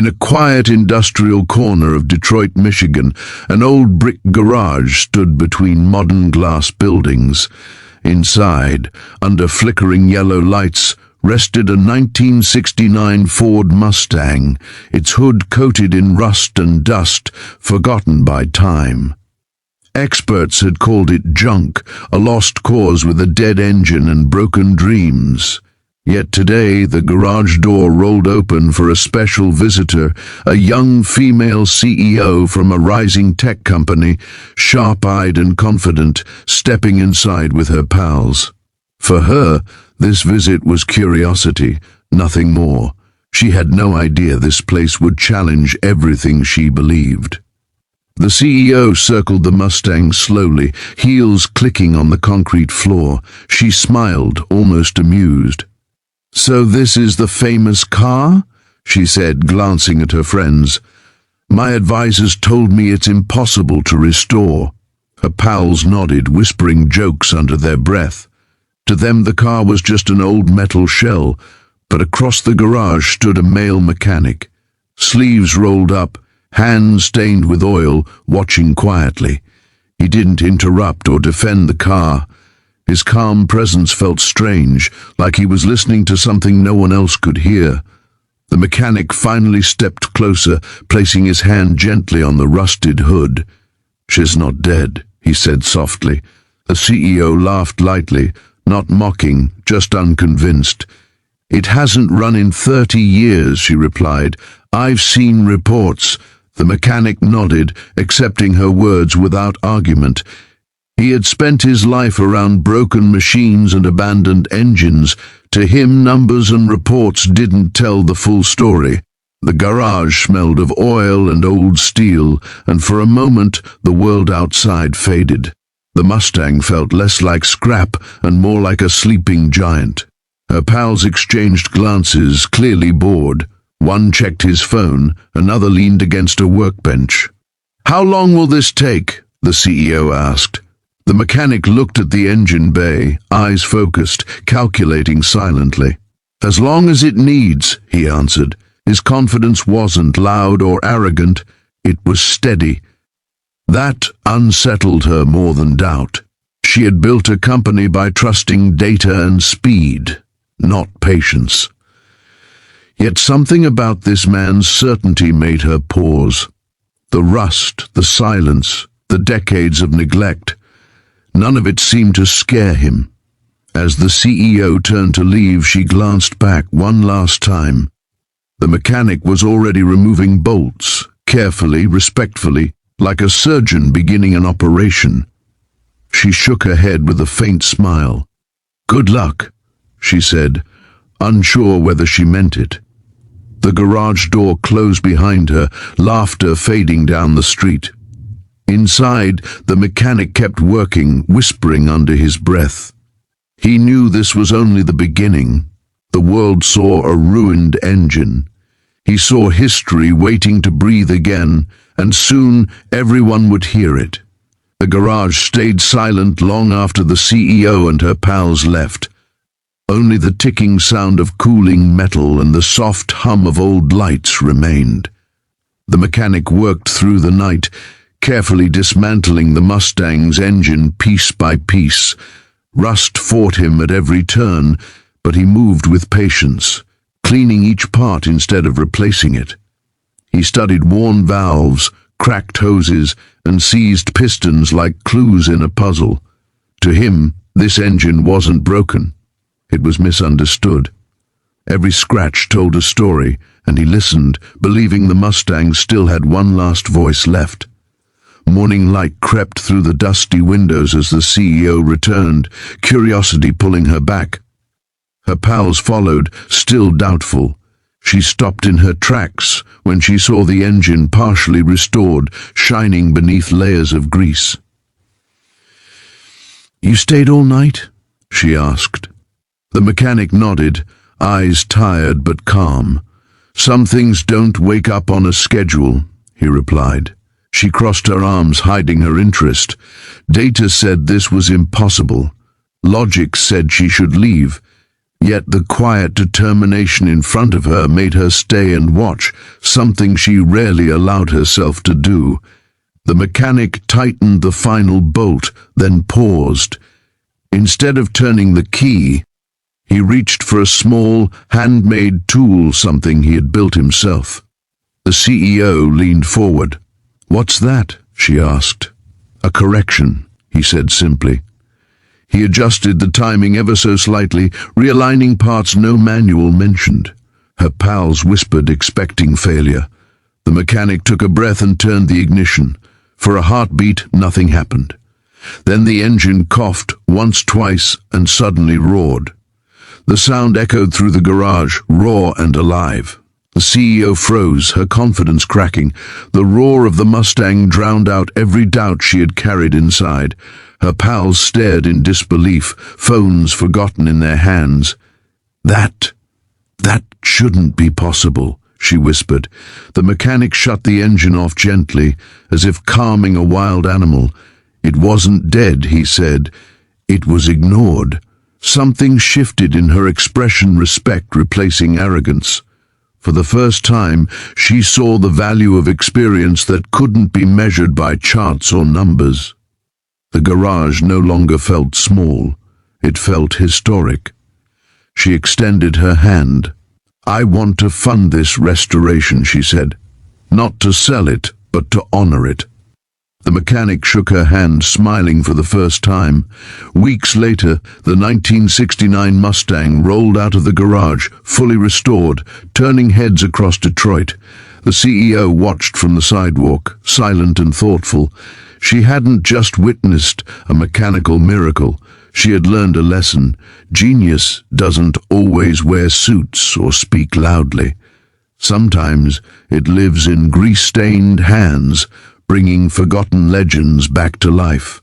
In a quiet industrial corner of Detroit, Michigan, an old brick garage stood between modern glass buildings. Inside, under flickering yellow lights, rested a 1969 Ford Mustang, its hood coated in rust and dust, forgotten by time. Experts had called it junk, a lost cause with a dead engine and broken dreams. Yet today the garage door rolled open for a special visitor, a young female CEO from a rising tech company, sharp-eyed and confident, stepping inside with her pals. For her, this visit was curiosity, nothing more. She had no idea this place would challenge everything she believed. The CEO circled the Mustang slowly, heels clicking on the concrete floor. She smiled, almost amused. "So this is the famous car?" she said, glancing at her friends. "My advisors told me it's impossible to restore." Her pals nodded, whispering jokes under their breath. To them the car was just an old metal shell, but across the garage stood a male mechanic, sleeves rolled up, hands stained with oil, watching quietly. He didn't interrupt or defend the car. His calm presence felt strange, like he was listening to something no one else could hear. The mechanic finally stepped closer, placing his hand gently on the rusted hood. "She's not dead," he said softly. The CEO laughed lightly, not mocking, just unconvinced. "It hasn't run in 30 years, she replied. "I've seen reports." The mechanic nodded, accepting her words without argument. He had spent his life around broken machines and abandoned engines. To him, numbers and reports didn't tell the full story. The garage smelled of oil and old steel, and for a moment the world outside faded. The Mustang felt less like scrap and more like a sleeping giant. Her pals exchanged glances, clearly bored. One checked his phone, another leaned against a workbench. "How long will this take?" the CEO asked. The mechanic looked at the engine bay, eyes focused, calculating silently. "As long as it needs," he answered. His confidence wasn't loud or arrogant, it was steady. That unsettled her more than doubt. She had built a company by trusting data and speed, not patience. Yet something about this man's certainty made her pause. The rust, the silence, the decades of neglect. None of it seemed to scare him. As the CEO turned to leave, she glanced back one last time. The mechanic was already removing bolts, carefully, respectfully, like a surgeon beginning an operation. She shook her head with a faint smile. "Good luck," she said, unsure whether she meant it. The garage door closed behind her, laughter fading down the street. Inside, the mechanic kept working, whispering under his breath. He knew this was only the beginning. The world saw a ruined engine. He saw history waiting to breathe again, and soon everyone would hear it. The garage stayed silent long after the CEO and her pals left. Only the ticking sound of cooling metal and the soft hum of old lights remained. The mechanic worked through the night, carefully dismantling the Mustang's engine piece by piece. Rust fought him at every turn, but he moved with patience, cleaning each part instead of replacing it. He studied worn valves, cracked hoses, and seized pistons like clues in a puzzle. To him, this engine wasn't broken. It was misunderstood. Every scratch told a story, and he listened, believing the Mustang still had one last voice left. Morning light crept through the dusty windows as the CEO returned, curiosity pulling her back. Her pals followed, still doubtful. She stopped in her tracks when she saw the engine partially restored, shining beneath layers of grease. "You stayed all night?" she asked. The mechanic nodded, eyes tired but calm. "Some things don't wake up on a schedule," he replied. She crossed her arms, hiding her interest. Data said this was impossible. Logic said she should leave. Yet the quiet determination in front of her made her stay and watch, something she rarely allowed herself to do. The mechanic tightened the final bolt, then paused. Instead of turning the key, he reached for a small, handmade tool, something he had built himself. The CEO leaned forward. "What's that?" she asked. "A correction," he said simply. He adjusted the timing ever so slightly, realigning parts no manual mentioned. Her pals whispered, expecting failure. The mechanic took a breath and turned the ignition. For a heartbeat, nothing happened. Then the engine coughed once, twice, and suddenly roared. The sound echoed through the garage, raw and alive. The CEO froze, her confidence cracking. The roar of the Mustang drowned out every doubt she had carried inside. Her pals stared in disbelief, phones forgotten in their hands. That shouldn't be possible," she whispered. The mechanic shut the engine off gently, as if calming a wild animal. "It wasn't dead," he said. "It was ignored." Something shifted in her expression, respect replacing arrogance. For the first time, she saw the value of experience that couldn't be measured by charts or numbers. The garage no longer felt small. It felt historic. She extended her hand. "I want to fund this restoration," she said. "Not to sell it, but to honor it." The mechanic shook her hand, smiling for the first time. Weeks later, the 1969 Mustang rolled out of the garage, fully restored, turning heads across Detroit. The CEO watched from the sidewalk, silent and thoughtful. She hadn't just witnessed a mechanical miracle. She had learned a lesson. Genius doesn't always wear suits or speak loudly. Sometimes it lives in grease-stained hands, bringing forgotten legends back to life.